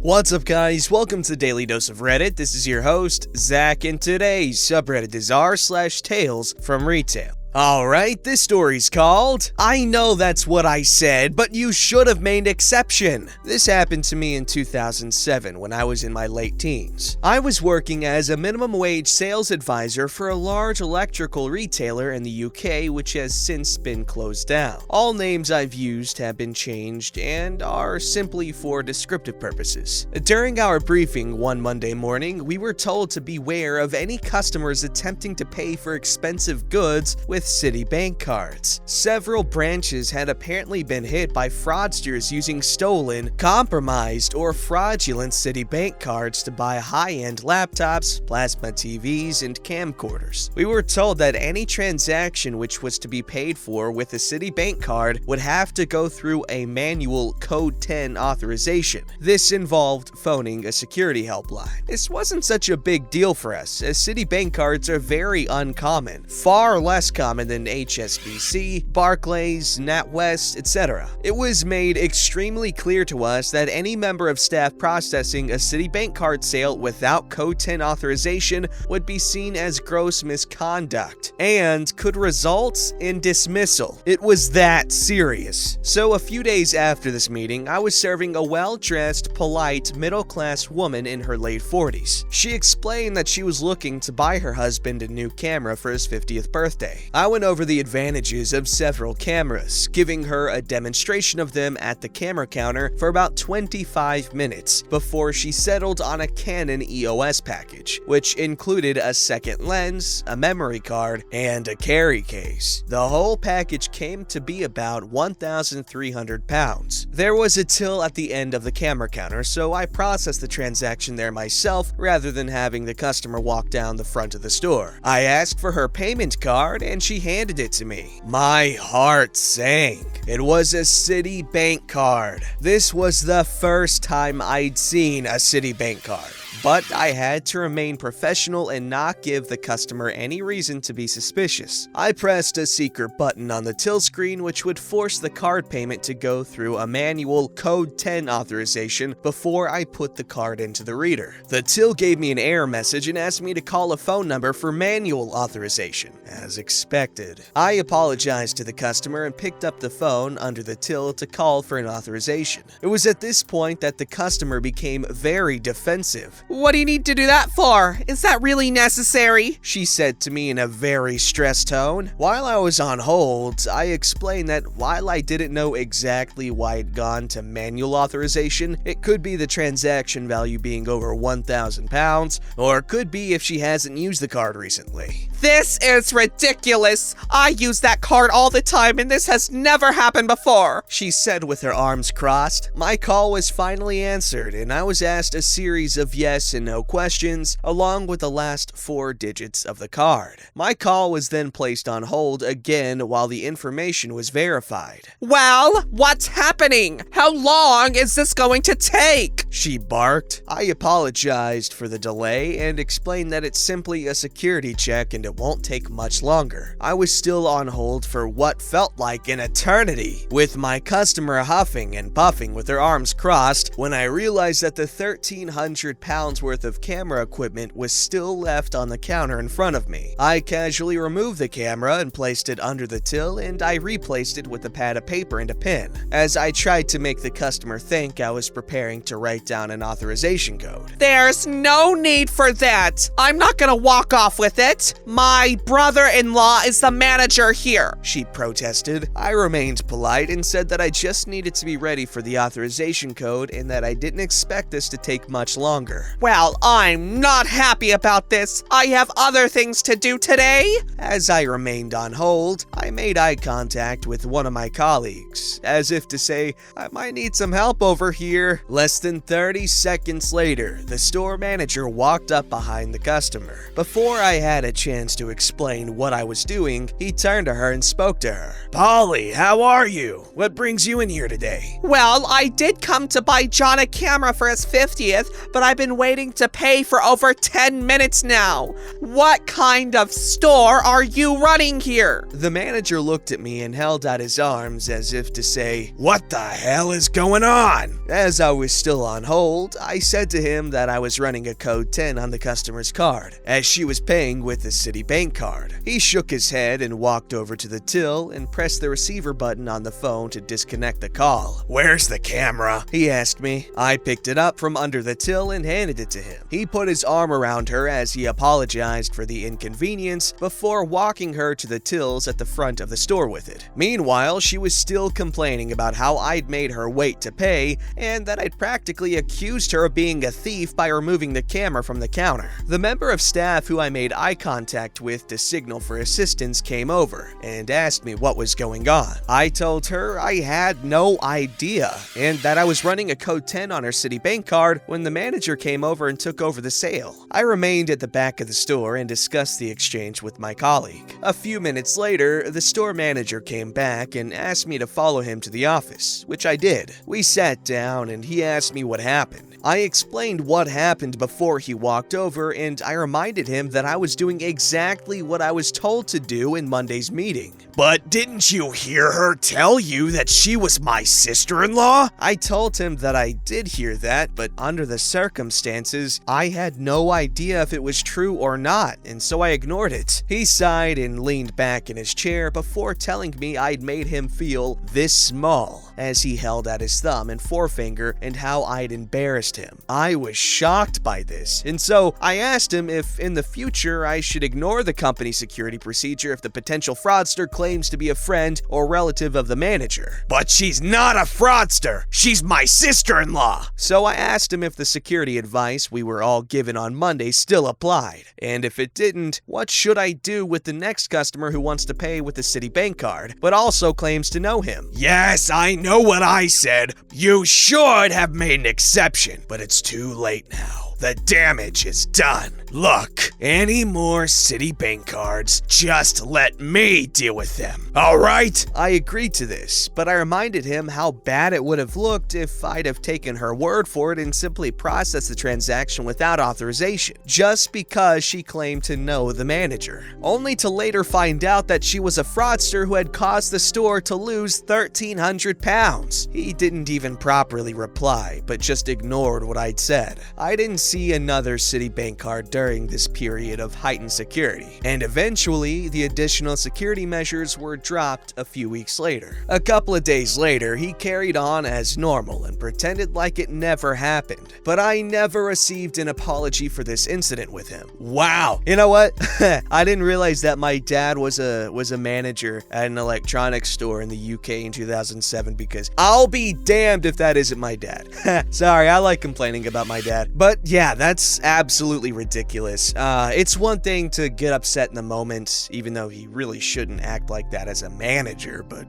What's up, guys? Welcome to Daily Dose of Reddit. This is your host, Zach, and today's subreddit is r/TalesFromRetail. Alright, this story's called, I know that's what I said, but you should have made exception. This happened to me in 2007 when I was in my late teens. I was working as a minimum wage sales advisor for a large electrical retailer in the UK, which has since been closed down. All names I've used have been changed and are simply for descriptive purposes. During our briefing one Monday morning, we were told to beware of any customers attempting to pay for expensive goods with Citibank cards. Several branches had apparently been hit by fraudsters using stolen, compromised, or fraudulent Citibank cards to buy high-end laptops, plasma TVs, and camcorders. We were told that any transaction which was to be paid for with a Citibank card would have to go through a manual Code 10 authorization. This involved phoning a security helpline. This wasn't such a big deal for us, as Citibank cards are very uncommon, far less common than HSBC, Barclays, NatWest, etc. It was made extremely clear to us that any member of staff processing a Citibank card sale without Code 10 authorization would be seen as gross misconduct and could result in dismissal. It was that serious. So a few days after this meeting, I was serving a well-dressed, polite, middle-class woman in her late 40s. She explained that she was looking to buy her husband a new camera for his 50th birthday. I went over the advantages of several cameras, giving her a demonstration of them at the camera counter for about 25 minutes before she settled on a Canon EOS package, which included a second lens, a memory card, and a carry case. The whole package came to be about £1,300. There was a till at the end of the camera counter, so I processed the transaction there myself rather than having the customer walk down the front of the store. I asked for her payment card and she handed it to me. My heart sank. It was a Citibank card. This was the first time I'd seen a Citibank card. But I had to remain professional and not give the customer any reason to be suspicious. I pressed a secret button on the till screen which would force the card payment to go through a manual Code 10 authorization before I put the card into the reader. The till gave me an error message and asked me to call a phone number for manual authorization, as expected. I apologized to the customer and picked up the phone under the till to call for an authorization. It was at this point that the customer became very defensive. "What do you need to do that for? Is that really necessary?" she said to me in a very stressed tone. While I was on hold, I explained that while I didn't know exactly why it'd gone to manual authorization, it could be the transaction value being over £1,000, or it could be if she hasn't used the card recently. "This is ridiculous. I use that card all the time and this has never happened before," she said with her arms crossed. My call was finally answered and I was asked a series of yes and no questions along with the last 4 digits of the card. My call was then placed on hold again while the information was verified. "Well, what's happening? How long is this going to take?" she barked. I apologized for the delay and explained that it's simply a security check and it won't take much longer. I was still on hold for what felt like an eternity, with my customer huffing and puffing with her arms crossed when I realized that the £1,300 worth of camera equipment was still left on the counter in front of me. I casually removed the camera and placed it under the till, and I replaced it with a pad of paper and a pen, as I tried to make the customer think I was preparing to write down an authorization code. "There's no need for that. I'm not gonna walk off with it. My brother-in-law is the manager here," she protested. I remained polite and said that I just needed to be ready for the authorization code and that I didn't expect this to take much longer. "Well, I'm not happy about this. I have other things to do today." As I remained on hold, I made eye contact with one of my colleagues, as if to say, I might need some help over here. Less than 30 seconds later, the store manager walked up behind the customer. Before I had a chance chance to explain what I was doing, he turned to her and spoke to her. "Polly, how are you? What brings you in here today?" Well, I did come to buy John a camera for his 50th, but I've been waiting to pay for over 10 minutes now. What kind of store are you running here? The manager looked at me and held out his arms as if to say, "What the hell is going on?" As I was still on hold, I said to him that I was running a code 10 on the customer's card, as she was paying with a Citibank card. He shook his head and walked over to the till and pressed the receiver button on the phone to disconnect the call. "Where's the camera?" he asked me. I picked it up from under the till and handed it to him. He put his arm around her as he apologized for the inconvenience before walking her to the tills at the front of the store with it. Meanwhile, she was still complaining about how I'd made her wait to pay and that I'd practically accused her of being a thief by removing the camera from the counter. The member of staff who I made eye contact with to signal for assistance came over and asked me what was going on. I told her I had no idea and that I was running a code 10 on her Citibank card when the manager came over and took over the sale. I remained at the back of the store and discussed the exchange with my colleague. A few minutes later, the store manager came back and asked me to follow him to the office, which I did. We sat down and he asked me what happened. I explained what happened before he walked over, and I reminded him that I was doing exactly what I was told to do in Monday's meeting. "But didn't you hear her tell you that she was my sister-in-law?" I told him that I did hear that, but under the circumstances, I had no idea if it was true or not, and so I ignored it. He sighed and leaned back in his chair before telling me I'd made him feel this small as he held out his thumb and forefinger and how I'd embarrassed him. I was shocked by this, and so I asked him if in the future I should ignore the company security procedure if the potential fraudster claims to be a friend or relative of the manager. "But she's not a fraudster! She's my sister-in-law!" So I asked him if the security advice we were all given on Monday still applied, and if it didn't, what should I do with the next customer who wants to pay with a Citibank card, but also claims to know him? "Yes, I know what I said. You should have made an exception, but it's too late now. The damage is done. Look, any more Citibank cards, just let me deal with them. All right?" I agreed to this, but I reminded him how bad it would have looked if I'd have taken her word for it and simply processed the transaction without authorization, just because she claimed to know the manager, only to later find out that she was a fraudster who had caused the store to lose £1,300. He didn't even properly reply, but just ignored what I'd said. I didn't see another Citibank card during this period of heightened security, and eventually the additional security measures were dropped a few weeks later. A couple of days later, he carried on as normal and pretended like it never happened, but I never received an apology for this incident with him. Wow, you know what? I didn't realize that my dad was a manager at an electronics store in the UK in 2007, because I'll be damned if that isn't my dad. Sorry, I like complaining about my dad, but yeah, that's absolutely ridiculous. It's one thing to get upset in the moment, even though he really shouldn't act like that as a manager, but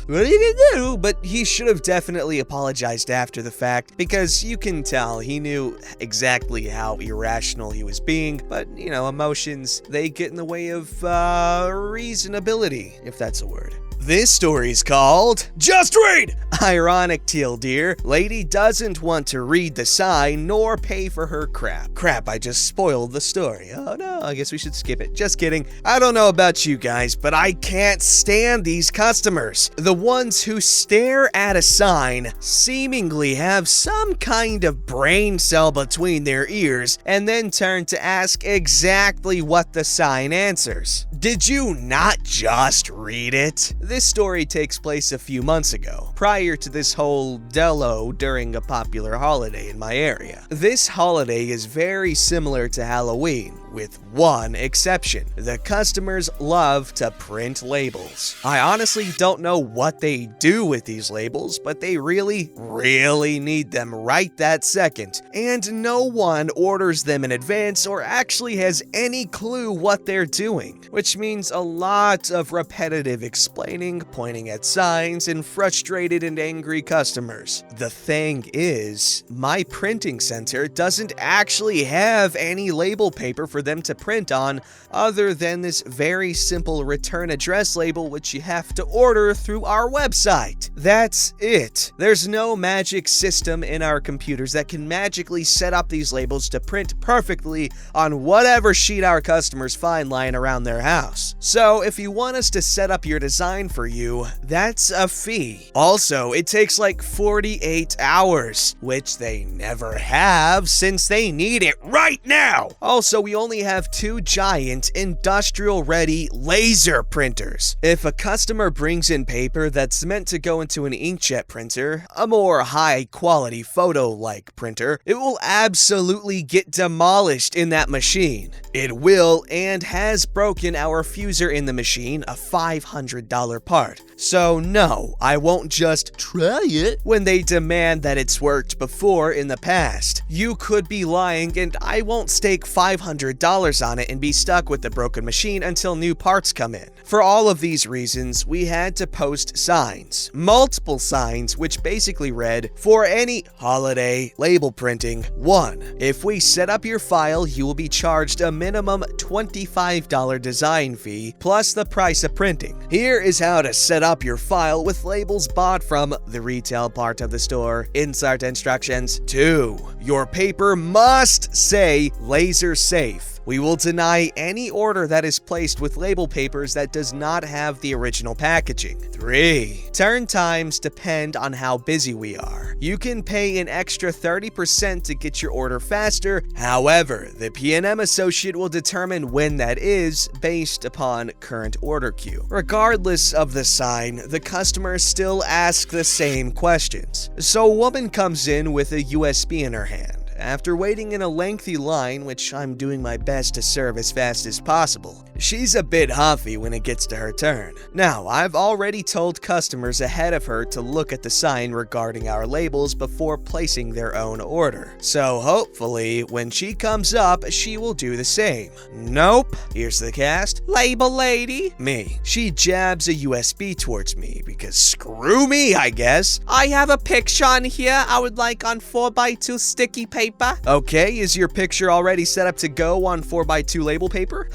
what are you gonna do? But he should have definitely apologized after the fact, because you can tell he knew exactly how irrational he was being, but, you know, emotions, they get in the way of reasonability, if that's a word. This story's called Just Read! Ironic, teal dear. Lady doesn't want to read the sign nor pay for her crap. Crap, I just spoiled the story. Oh no, I guess we should skip it. Just kidding. I don't know about you guys, but I can't stand these customers. The ones who stare at a sign, seemingly have some kind of brain cell between their ears, and then turn to ask exactly what the sign answers. Did you not just read it? This story takes place a few months ago, prior to this whole Delo during a popular holiday in my area. This holiday is very similar to Halloween, with one exception. The customers love to print labels. I honestly don't know what they do with these labels, but they really need them right that second, and no one orders them in advance or actually has any clue what they're doing, which means a lot of repetitive explaining, pointing at signs, and frustrated and angry customers. The thing is, my printing center doesn't actually have any label paper for for them to print on other than this very simple return address label which you have to order through our website. That's it. There's no magic system in our computers that can magically set up these labels to print perfectly on whatever sheet our customers find lying around their house. So if you want us to set up your design for you, that's a fee. Also, it takes like 48 hours, which they never have since they need it right now. Also, we only have 2 giant industrial-ready laser printers. If a customer brings in paper that's meant to go into an inkjet printer, a more high-quality photo-like printer, it will absolutely get demolished in that machine. It will and has broken our fuser in the machine, a $500 part. So no, I won't just try it when they demand that it's worked before in the past. You could be lying and I won't stake $500 on it and be stuck with the broken machine until new parts come in. For all of these reasons, we had to post signs. Multiple signs which basically read, for any holiday label printing, 1. If we set up your file, you will be charged a minimum $25 design fee plus the price of printing. Here is how to set up your file with labels bought from the retail part of the store. Insert instructions. 2. Your paper must say laser safe. We will deny any order that is placed with label papers that does not have the original packaging. 3. Turn times depend on how busy we are. You can pay an extra 30% to get your order faster. However, the P&M associate will determine when that is based upon current order queue. Regardless of the sign, the customers still ask the same questions. So a woman comes in with a USB in her hand. After waiting in a lengthy line, which I'm doing my best to serve as fast as possible, she's a bit huffy when it gets to her turn. Now, I've already told customers ahead of her to look at the sign regarding our labels before placing their own order. So hopefully, when she comes up, she will do the same. Nope. Here's the cast. Label lady. Me. She jabs a USB towards me because screw me, I guess. I have a picture on here I would like on 4x2 sticky paper. Okay, is your picture already set up to go on 4x2 label paper?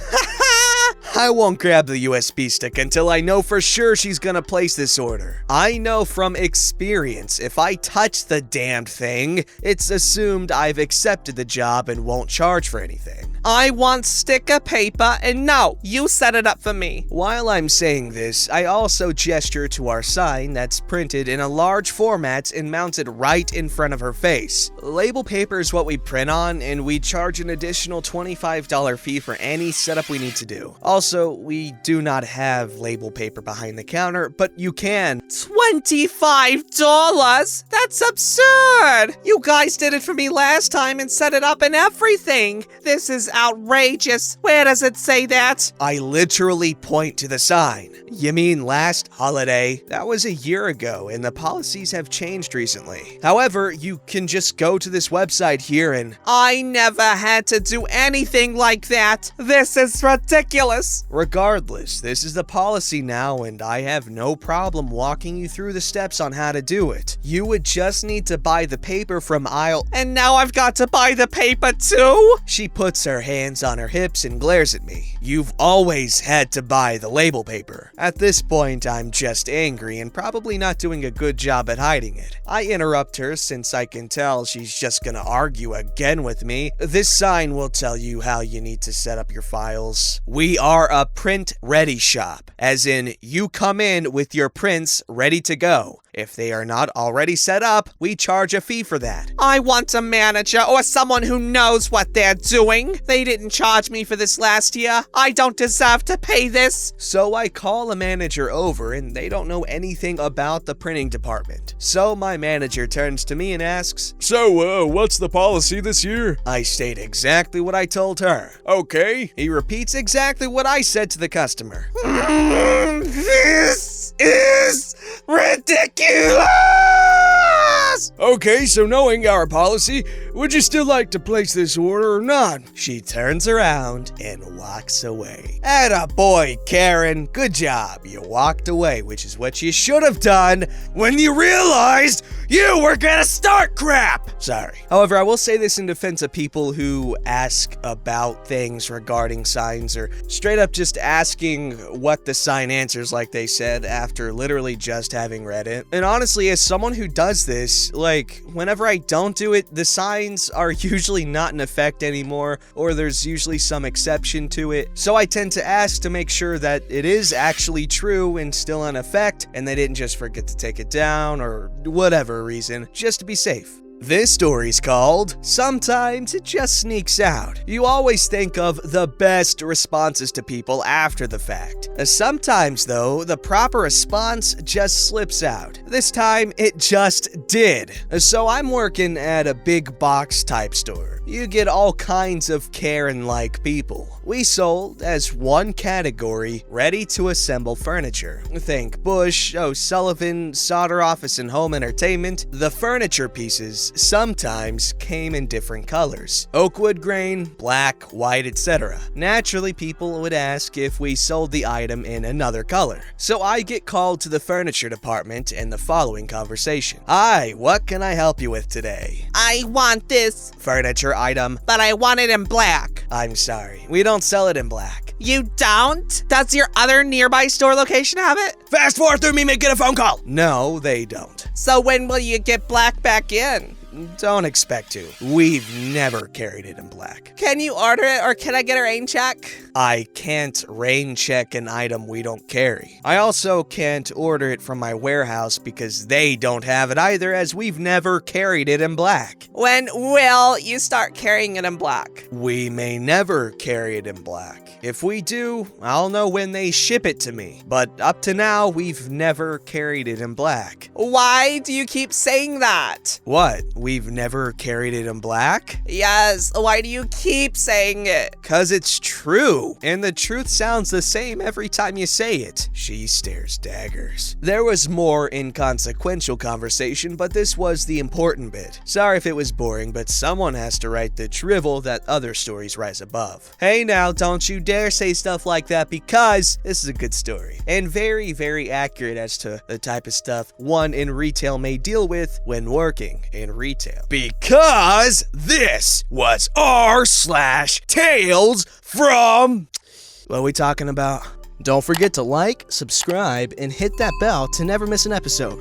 I won't grab the USB stick until I know for sure she's gonna place this order. I know from experience, if I touch the damned thing, it's assumed I've accepted the job and won't charge for anything. I want sticker paper, and no, you set it up for me. While I'm saying this, I also gesture to our sign that's printed in a large format and mounted right in front of her face. Label paper is what we print on, and we charge an additional $25 fee for any setup we need to do. Also, we do not have label paper behind the counter, but you can. $25? That's absurd! You guys did it for me last time and set it up and everything. This is outrageous. Where does it say that? I literally point to the sign. You mean last holiday? That was a year ago, and the policies have changed recently. However, you can just go to this website here and... I never had to do anything like that. This is ridiculous. Regardless, this is the policy now, and I have no problem walking you through the steps on how to do it. You would just need to buy the paper from aisle... And now I've got to buy the paper too? She puts her hands on her hips and glares at me. You've always had to buy the label paper. At this point, I'm just angry and probably not doing a good job at hiding it. I interrupt her since I can tell she's just gonna argue again with me. This sign will tell you how you need to set up your files. We are a print-ready shop, as in you come in with your prints ready to go. If they are not already set up, we charge a fee for that. I want a manager or someone who knows what they're doing. They didn't charge me for this last year. I don't deserve to pay this. So I call a manager over and they don't know anything about the printing department. So my manager turns to me and asks, So, what's the policy this year? I state exactly what I told her. Okay. He repeats exactly what I said to the customer. This is ridiculous! Yes! Okay, so knowing our policy, would you still like to place this order or not? She turns around and walks away. Atta boy, Karen. Good job. You walked away, which is what you should have done when you realized you were gonna start crap. Sorry. However, I will say this in defense of people who ask about things regarding signs or straight up just asking what the sign answers, like they said, after literally just having read it. And honestly, as someone who does this, like, whenever I don't do it, the signs are usually not in effect anymore, or there's usually some exception to it. So I tend to ask to make sure that it is actually true and still in effect, and they didn't just forget to take it down or whatever reason, just to be safe. This story's called Sometimes It Just Sneaks Out. You always think of the best responses to people after the fact. Sometimes, though, the proper response just slips out. This time, it just did. So I'm working at a big box type store. You get all kinds of Karen-like people. We sold as one category ready-to-assemble furniture. Think Bush, O'Sullivan, Solder Office and Home Entertainment. The furniture pieces sometimes came in different colors. Oakwood grain, black, white, etc. Naturally, people would ask if we sold the item in another color. So I get called to the furniture department and the following conversation. Hi, what can I help you with today? I want this, Furniture item. but I want it in black. I'm sorry, we don't sell it in black. You don't? Does your other nearby store location have it? Fast forward through me, get a phone call. No, they don't. So when will you get black back in? Don't expect to. We've never carried it in black. Can you order it or can I get a rain check? I can't rain check an item we don't carry. I also can't order it from my warehouse because they don't have it either, as we've never carried it in black. When will you start carrying it in black? We may never carry it in black. If we do, I'll know when they ship it to me. But up to now, we've never carried it in black. Why do you keep saying that? What? We've never carried it in black? Yes, why do you keep saying it? 'Cause it's true, and the truth sounds the same every time you say it. She stares daggers. There was more inconsequential conversation, but this was the important bit. Sorry if it was boring, but someone has to write the drivel that other stories rise above. Hey now, don't you dare say stuff like that, because this is a good story, and very, very accurate as to the type of stuff one in retail may deal with when working in retail. Because this was r/Tales from... What are we talking about? Don't forget to like, subscribe, and hit that bell to never miss an episode.